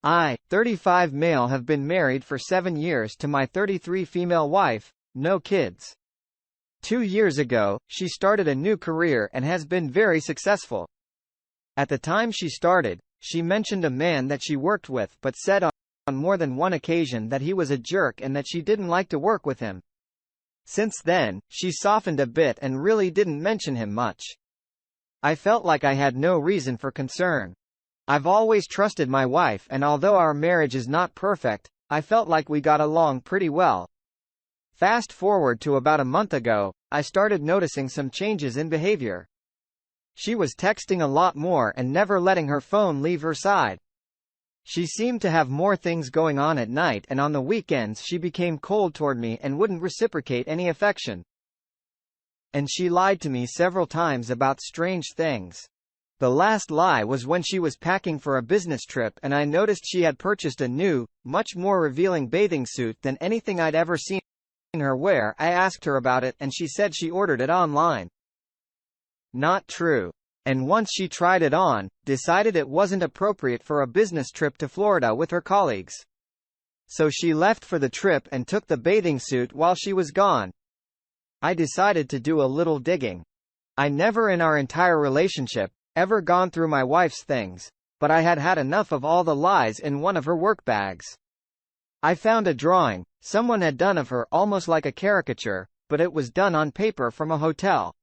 I, 35 male, have been married for 7 years to my 33 female wife, no kids. 2 years ago, she started a new career and has been very successful. At the time she started, she mentioned a man that she worked with but said on more than one occasion that he was a jerk and that she didn't like to work with him. Since then, she softened a bit and really didn't mention him much. I felt like I had no reason for concern. I've always trusted my wife, and although our marriage is not perfect, I felt like we got along pretty well. Fast forward to about a month ago, I started noticing some changes in behavior. She was texting a lot more and never letting her phone leave her side. She seemed to have more things going on at night, and on the weekends she became cold toward me and wouldn't reciprocate any affection. And she lied to me several times about strange things. The last lie was when she was packing for a business trip and I noticed she had purchased a new, much more revealing bathing suit than anything I'd ever seen her wear. I asked her about it and she said she ordered it online. Not true. And once she tried it on, decided it wasn't appropriate for a business trip to Florida with her colleagues. So she left for the trip and took the bathing suit while she was gone. I decided to do a little digging. I never in our entire relationship ever gone through my wife's things, but I had had enough of all the lies in one of her work bags. I found a drawing someone had done of her, almost like a caricature, but it was done on paper from a hotel.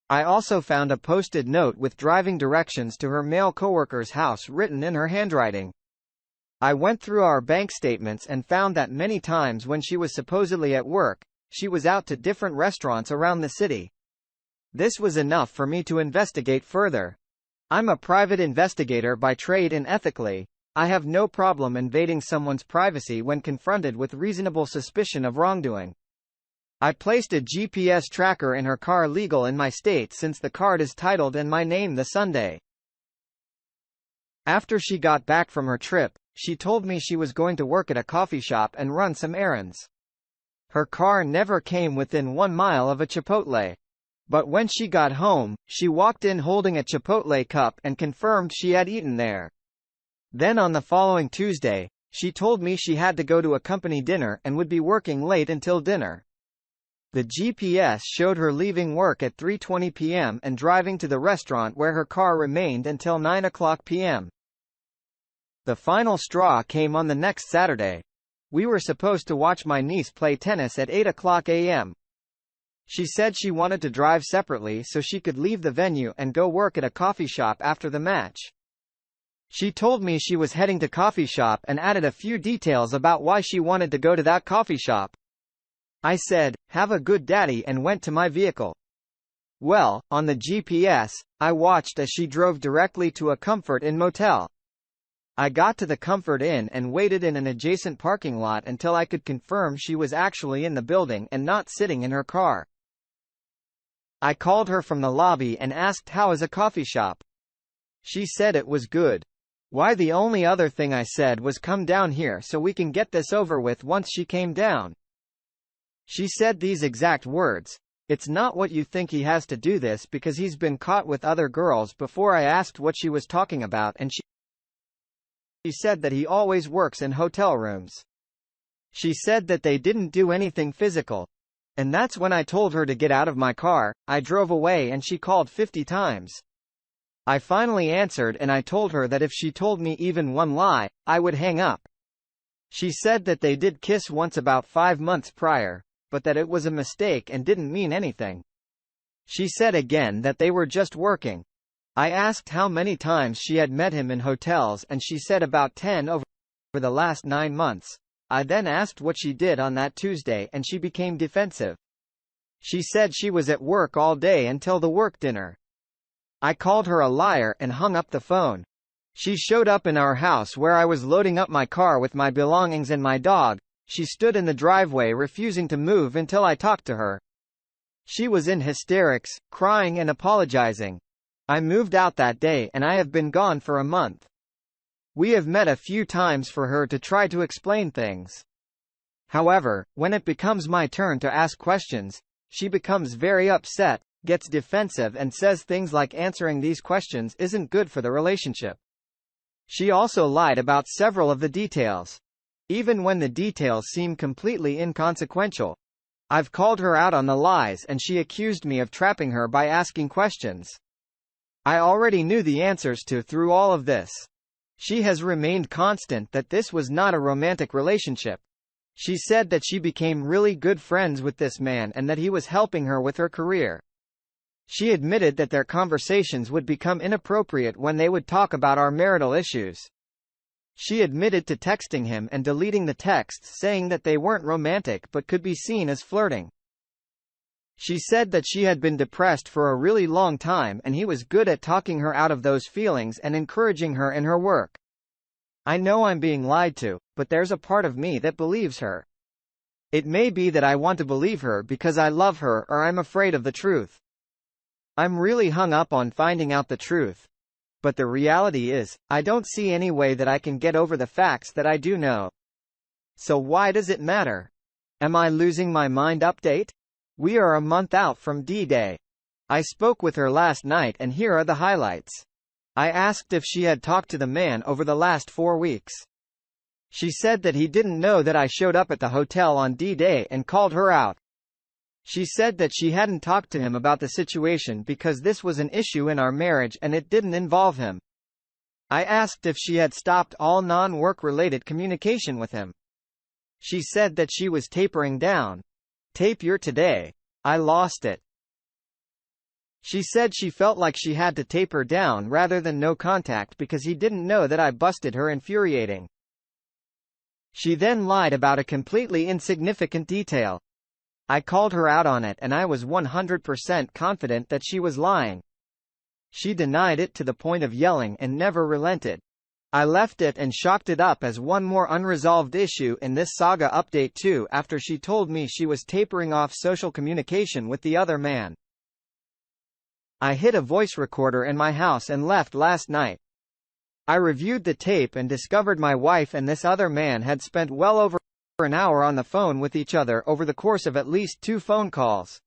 I also found a post-it note with driving directions to her male coworker's house written in her handwriting. I went through our bank statements and found that many times when she was supposedly at work, she was out to different restaurants around the city. This was enough for me to investigate further. I'm a private investigator by trade, and ethically, I have no problem invading someone's privacy when confronted with reasonable suspicion of wrongdoing. I placed a GPS tracker in her car, legal in my state since the card is titled in my name the Sunday. After she got back from her trip, she told me she was going to work at a coffee shop and run some errands. Her car never came within 1 mile of a Chipotle. But when she got home, she walked in holding a Chipotle cup and confirmed she had eaten there. Then on the following Tuesday, she told me she had to go to a company dinner and would be working late until dinner. The GPS showed her leaving work at 3:20 p.m. and driving to the restaurant where her car remained until 9:00 p.m. The final straw came on the next Saturday. We were supposed to watch my niece play tennis at 8:00 a.m. She said she wanted to drive separately so she could leave the venue and go work at a coffee shop after the match. She told me she was heading to coffee shop and added a few details about why she wanted to go to that coffee shop. I said, "Have a good daddy," and went to my vehicle. Well, on the GPS, I watched as she drove directly to a Comfort Inn motel. I got to the Comfort Inn and waited in an adjacent parking lot until I could confirm she was actually in the building and not sitting in her car. I called her from the lobby and asked how is a coffee shop. She said it was good. Why, the only other thing I said was come down here so we can get this over with. Once she came down, she said these exact words, "It's not what you think, he has to do this because he's been caught with other girls before." I asked what she was talking about and she said that he always works in hotel rooms. She said that they didn't do anything physical. And that's when I told her to get out of my car. I drove away and she called 50 times. I finally answered and I told her that if she told me even one lie, I would hang up. She said that they did kiss once about 5 months prior, but that it was a mistake and didn't mean anything. She said again that they were just working. I asked how many times she had met him in hotels and she said about 10 over the last 9 months. I then asked what she did on that Tuesday and she became defensive. She said she was at work all day until the work dinner. I called her a liar and hung up the phone. She showed up in our house where I was loading up my car with my belongings and my dog. She stood in the driveway refusing to move until I talked to her. She was in hysterics, crying and apologizing. I moved out that day and I have been gone for a month. We have met a few times for her to try to explain things. However, when it becomes my turn to ask questions, she becomes very upset, gets defensive and says things like answering these questions isn't good for the relationship. She also lied about several of the details. Even when the details seem completely inconsequential. I've called her out on the lies and she accused me of trapping her by asking questions I already knew the answers to through all of this. She has remained constant that this was not a romantic relationship. She said that she became really good friends with this man and that he was helping her with her career. She admitted that their conversations would become inappropriate when they would talk about our marital issues. She admitted to texting him and deleting the texts saying that they weren't romantic but could be seen as flirting. She said that she had been depressed for a really long time and he was good at talking her out of those feelings and encouraging her in her work. I know I'm being lied to, but there's a part of me that believes her. It may be that I want to believe her because I love her or I'm afraid of the truth. I'm really hung up on finding out the truth. But the reality is, I don't see any way that I can get over the facts that I do know. So why does it matter? Am I losing my mind? Update? We are a month out from D-Day. I spoke with her last night and here are the highlights. I asked if she had talked to the man over the last 4 weeks. She said that he didn't know that I showed up at the hotel on D-Day and called her out. She said that she hadn't talked to him about the situation because this was an issue in our marriage and it didn't involve him. I asked if she had stopped all non-work related communication with him. She said that she was tapering down. Taper today. I lost it. She said she felt like she had to taper down rather than no contact because he didn't know that I busted her. Infuriating. She then lied about a completely insignificant detail. I called her out on it and I was 100% confident that she was lying. She denied it to the point of yelling and never relented. I left it and chalked it up as one more unresolved issue in this saga. Update 2 after she told me she was tapering off social communication with the other man. I hid a voice recorder in my house and left last night. I reviewed the tape and discovered my wife and this other man had spent well over an hour on the phone with each other over the course of at least 2 phone calls.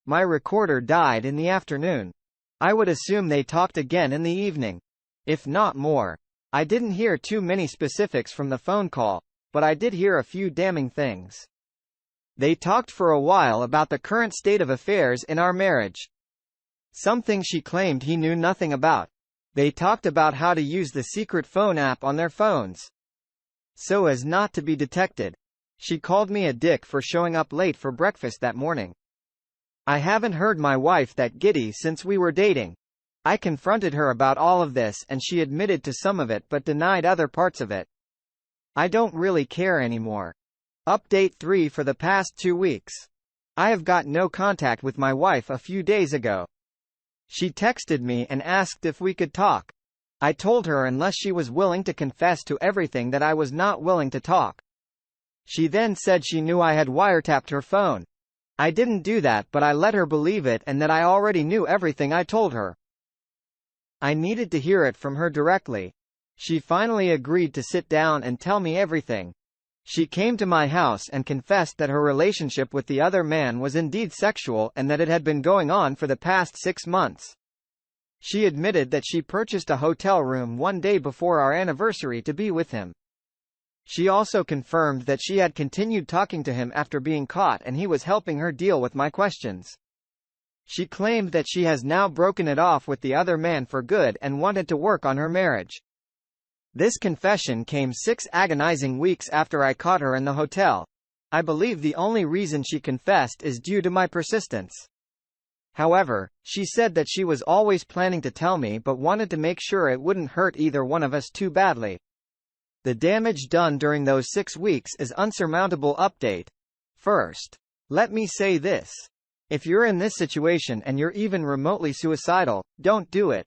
My recorder died in the afternoon. I would assume they talked again in the evening. If not more. I didn't hear too many specifics from the phone call, but I did hear a few damning things. They talked for a while about the current state of affairs in our marriage. Something she claimed he knew nothing about. They talked about how to use the secret phone app on their phones so as not to be detected. She called me a dick for showing up late for breakfast that morning. I haven't heard my wife that giddy since we were dating. I confronted her about all of this and she admitted to some of it but denied other parts of it. I don't really care anymore. Update 3 for the past 2 weeks. I have got no contact with my wife a few days ago. She texted me and asked if we could talk. I told her unless she was willing to confess to everything that I was not willing to talk. She then said she knew I had wiretapped her phone. I didn't do that but I let her believe it and that I already knew everything I told her. I needed to hear it from her directly. She finally agreed to sit down and tell me everything. She came to my house and confessed that her relationship with the other man was indeed sexual and that it had been going on for the past 6 months. She admitted that she purchased a hotel room one day before our anniversary to be with him. She also confirmed that she had continued talking to him after being caught and he was helping her deal with my questions. She claimed that she has now broken it off with the other man for good and wanted to work on her marriage. This confession came 6 agonizing weeks after I caught her in the hotel. I believe the only reason she confessed is due to my persistence. However, she said that she was always planning to tell me but wanted to make sure it wouldn't hurt either one of us too badly. The damage done during those 6 weeks is unsurmountable. Update. First, let me say this. If you're in this situation and you're even remotely suicidal, don't do it.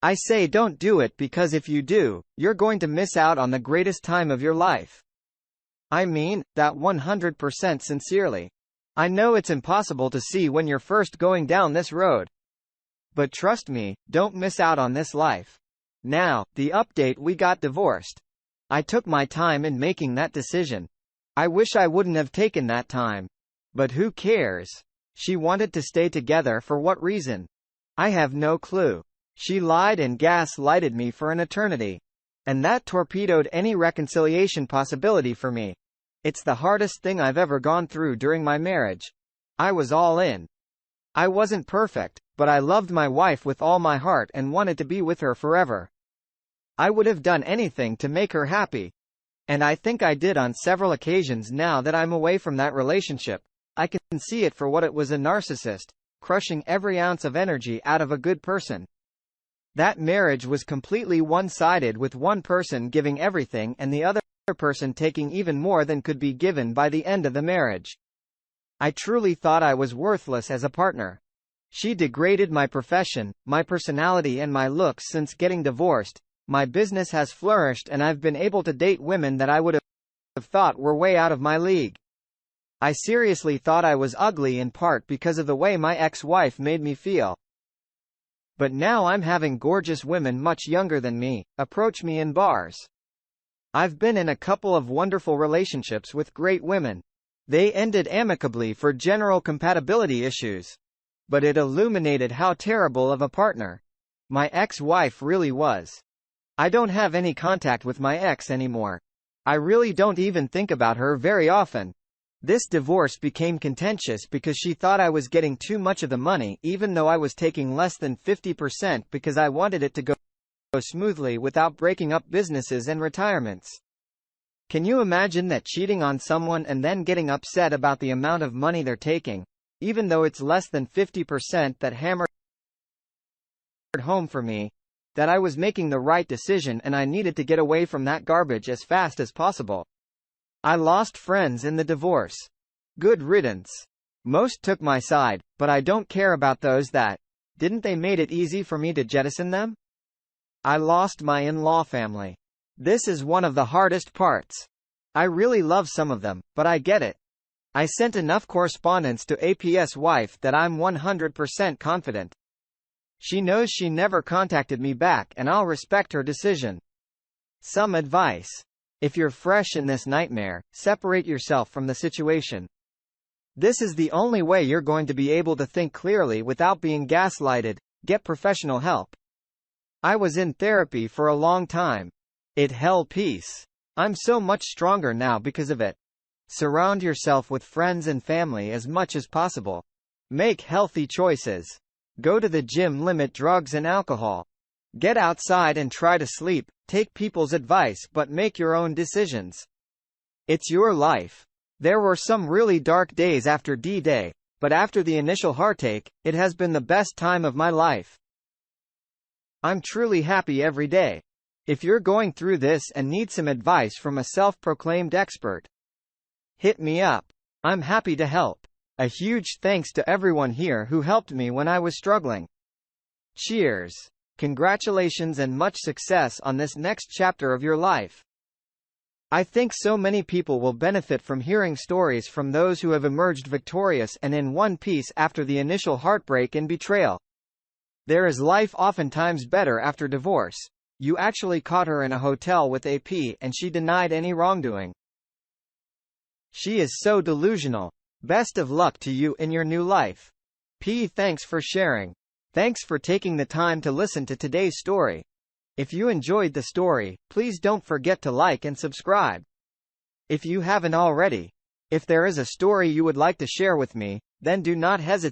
I say don't do it because if you do, you're going to miss out on the greatest time of your life. I mean that 100% sincerely. I know it's impossible to see when you're first going down this road. But trust me, don't miss out on this life. Now, the update: we got divorced. I took my time in making that decision. I wish I wouldn't have taken that time. But who cares? She wanted to stay together for what reason? I have no clue. She lied and gaslighted me for an eternity. And that torpedoed any reconciliation possibility for me. It's the hardest thing I've ever gone through during my marriage. I was all in. I wasn't perfect, but I loved my wife with all my heart and wanted to be with her forever. I would have done anything to make her happy. And I think I did on several occasions. Now that I'm away from that relationship, I can see it for what it was: a narcissist, crushing every ounce of energy out of a good person. That marriage was completely one-sided, with one person giving everything and the other person taking even more than could be given by the end of the marriage. I truly thought I was worthless as a partner. She degraded my profession, my personality and my looks. Since getting divorced, my business has flourished and I've been able to date women that I would have thought were way out of my league. I seriously thought I was ugly, in part because of the way my ex-wife made me feel. But now I'm having gorgeous women much younger than me approach me in bars. I've been in a couple of wonderful relationships with great women. They ended amicably for general compatibility issues. But it illuminated how terrible of a partner my ex-wife really was. I don't have any contact with my ex anymore. I really don't even think about her very often. This divorce became contentious because she thought I was getting too much of the money, even though I was taking less than 50%, because I wanted it to go smoothly without breaking up businesses and retirements. Can you imagine that? Cheating on someone and then getting upset about the amount of money they're taking, even though it's less than 50%. That hammered home for me that I was making the right decision and I needed to get away from that garbage as fast as possible. I lost friends in the divorce. Good riddance. Most took my side, but I don't care about those that didn't. They made it easy for me to jettison them. I lost my in-law family. This is one of the hardest parts. I really love some of them, but I get it. I sent enough correspondence to AP's wife that I'm 100% confident she knows she never contacted me back, and I'll respect her decision. Some advice. If you're fresh in this nightmare, separate yourself from the situation. This is the only way you're going to be able to think clearly without being gaslighted. Get professional help. I was in therapy for a long time. It held peace. I'm so much stronger now because of it. Surround yourself with friends and family as much as possible. Make healthy choices. Go to the gym. Limit drugs and alcohol. Get outside and try to sleep. Take people's advice but make your own decisions. It's your life. There were some really dark days after D-Day, but after the initial heartache, it has been the best time of my life. I'm truly happy every day. If you're going through this and need some advice from a self-proclaimed expert, hit me up. I'm happy to help. A huge thanks to everyone here who helped me when I was struggling. Cheers. Congratulations and much success on this next chapter of your life. I think so many people will benefit from hearing stories from those who have emerged victorious and in one piece after the initial heartbreak and betrayal. There is life oftentimes better after divorce. You actually caught her in a hotel with AP and she denied any wrongdoing. She is so delusional. Best of luck to you in your new life. P. Thanks for sharing. Thanks for taking the time to listen to today's story. If you enjoyed the story, please don't forget to like and subscribe. If you haven't already. If there is a story you would like to share with me, then do not hesitate